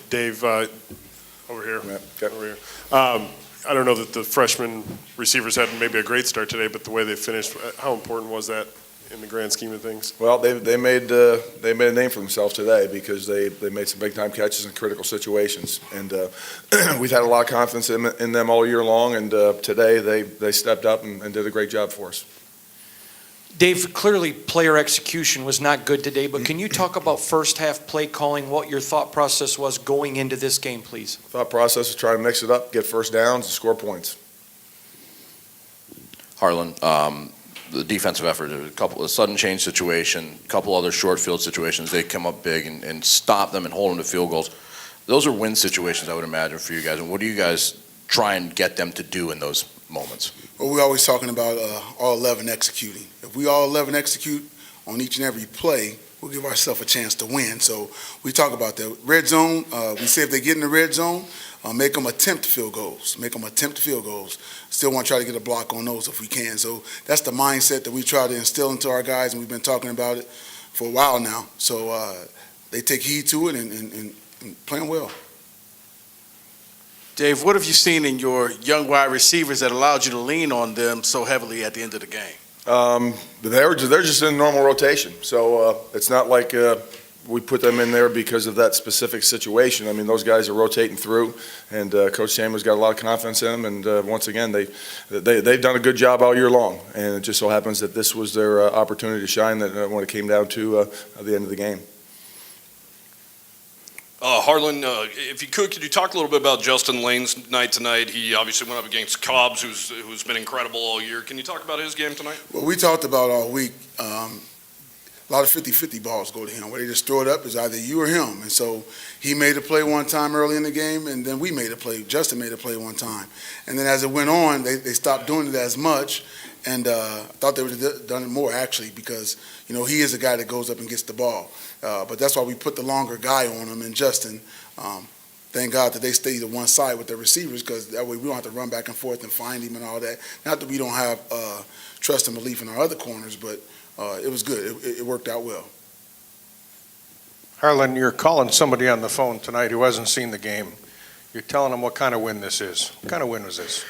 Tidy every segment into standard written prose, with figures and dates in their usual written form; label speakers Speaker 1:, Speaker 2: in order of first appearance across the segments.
Speaker 1: Dave, over here. Yeah, over here. I don't know that the freshman receivers had maybe a great start today, but the way they finished, how important was that in the grand scheme of things?
Speaker 2: Well, they made a name for themselves today because they made some big time catches in critical situations, and we've had a lot of confidence in them all year long. And today they stepped up and did a great job for us.
Speaker 3: Dave, clearly player execution was not good today, but can you talk about first half play calling, what your thought process was going into this game, please?
Speaker 2: Thought process was try to mix it up, get first downs, and score points.
Speaker 4: Harlan, the defensive effort, a sudden change situation, a couple other short field situations, they come up big and stop them and hold them to field goals. Those are win situations, I would imagine, for you guys. And what do you guys try and get them to do in those moments?
Speaker 5: Well, we're always talking about all 11 executing. If we all 11 execute on each and every play, we'll give ourselves a chance to win. So we talk about that. Red zone, we say if they get in the red zone, make them attempt field goals. Make them attempt field goals. Still want to try to get a block on those if we can. So that's the mindset that we try to instill into our guys, and we've been talking about it for a while now. So they take heed to it and playing well.
Speaker 6: Dave, what have you seen in your young wide receivers that allowed you to lean on them so heavily at the end of the game?
Speaker 2: They're just in normal rotation, so it's not like we put them in there because of that specific situation. I mean, those guys are rotating through, and Coach Chambers got a lot of confidence in them. And once again, they've done a good job all year long. And it just so happens that this was their opportunity to shine that when it came down to the end of the game.
Speaker 7: Harlan, if you could you talk a little bit about Justin Lane's night tonight? He obviously went up against Cobbs, who's been incredible all year. Can you talk about his game tonight?
Speaker 5: Well, we talked about all week. A lot of 50-50 balls go to him. Where they just throw it up, is either you or him. And so he made a play one time early in the game, and then we made a play. Justin made a play one time. And then as it went on, they stopped doing it as much. And I thought they would have done it more, actually, because, he is a guy that goes up and gets the ball. But that's why we put the longer guy on him. And Justin, thank God that they stay to one side with their receivers, because that way we don't have to run back and forth and find him and all that. Not that we don't have trust and belief in our other corners, but it was good. It worked out well.
Speaker 8: Harlan, you're calling somebody on the phone tonight who hasn't seen the game. You're telling them what kind of win this is. What kind of win was this?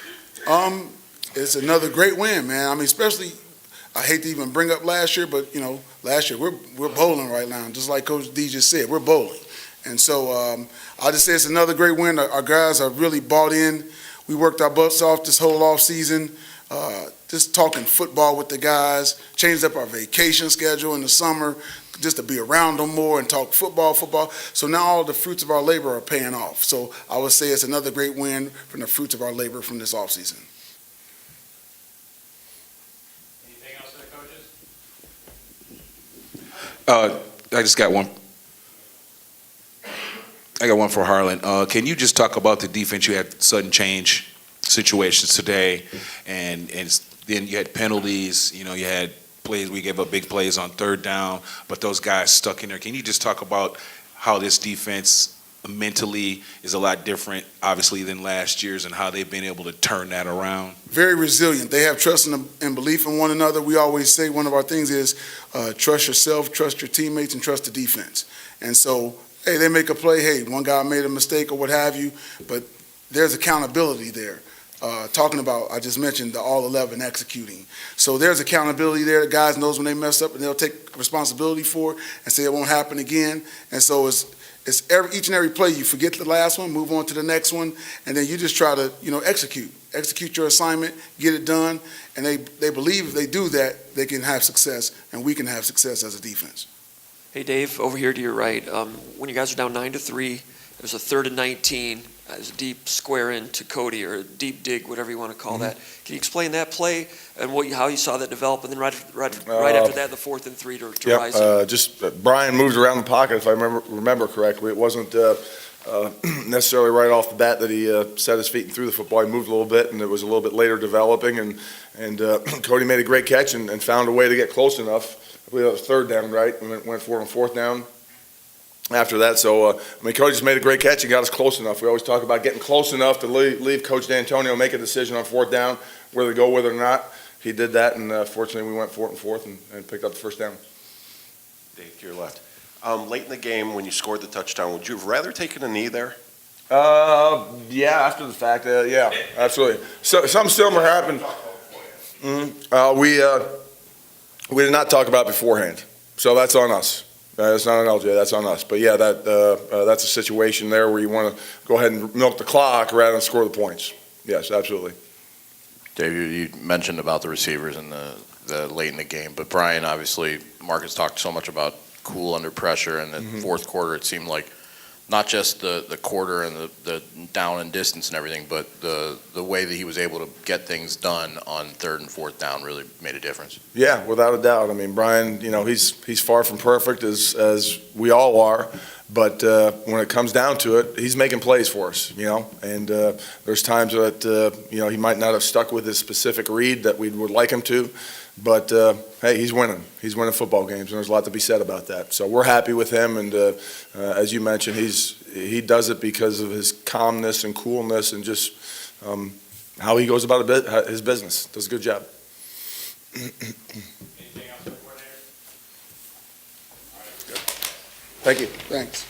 Speaker 5: It's another great win, man. I mean, especially, I hate to even bring up last year, but, last year we're bowling right now. Just like Coach D just said, we're bowling. And so I'll just say it's another great win. Our guys are really bought in. We worked our butts off this whole off season, just talking football with the guys, changed up our vacation schedule in the summer just to be around them more and talk football. So now all the fruits of our labor are paying off. So I would say it's another great win from the fruits of our labor from this off season.
Speaker 9: I just got one. I got one for Harlan. Can you just talk about the defense? You had sudden change situations today, and then you had penalties. You had plays. We gave up big plays on third down, but those guys stuck in there. Can you just talk about how this defense mentally is a lot different, obviously, than last year's, and how they've been able to turn that around?
Speaker 5: Very resilient. They have trust and belief in one another. We always say one of our things is trust yourself, trust your teammates, and trust the defense. And so, hey, they make a play. Hey, one guy made a mistake or what have you, but there's accountability there. Talking about, I just mentioned the all 11 executing. So there's accountability there. The guys knows when they mess up, and they'll take responsibility for it and say it won't happen again. And so it's each and every play, you forget the last one, move on to the next one, and then you just try to, execute your assignment, get it done, and they believe if they do that, they can have success, and we can have success as a defense.
Speaker 10: Hey, Dave, over here to your right. When you guys are down 9-3, it was a 3rd and 19. It was a deep square in to Cody, or a deep dig, whatever you want to call that. Can you explain that play and how you saw that develop, and then right after that, the 4th and 3 to rise?
Speaker 2: Just Brian moved around the pocket, if I remember correctly. It wasn't necessarily right off the bat that he set his feet and threw the football. He moved a little bit, and it was a little bit later developing, and Cody made a great catch and found a way to get close enough. I believe that was 3rd down, right? We went for it on 4th down after that. So, Cody just made a great catch and got us close enough. We always talk about getting close enough to leave Coach D'Antonio make a decision on 4th down, whether to go with it or not. He did that, and fortunately we went for it on 4th and picked up the 1st down.
Speaker 9: Dave, to your left.
Speaker 11: Late in the game, when you scored the touchdown, would you have rather taken a knee there?
Speaker 2: Yeah, after the fact, yeah, absolutely. So something similar happened. We did not talk about it beforehand, so that's on us. It's not an LJ, that's on us. But yeah, that's a situation there where you want to go ahead and milk the clock rather than score the points. Yes, absolutely.
Speaker 4: Dave, you mentioned about the receivers and the late in the game, but Brian, obviously, Mark has talked so much about cool under pressure, and the fourth quarter, it seemed like not just the quarter and the down and distance and everything, but the way that he was able to get things done on third and fourth down really made a difference.
Speaker 2: Yeah, without a doubt. I mean, Brian, he's far from perfect as we all are, but when it comes down to it, he's making plays for us, and there's times that, he might not have stuck with his specific read that we would like him to, but hey, he's winning. He's winning football games, and there's a lot to be said about that. So we're happy with him, and as you mentioned, he does it because of his calmness and coolness and just how he goes about his business. Does a good job. Thank you.
Speaker 5: Thanks.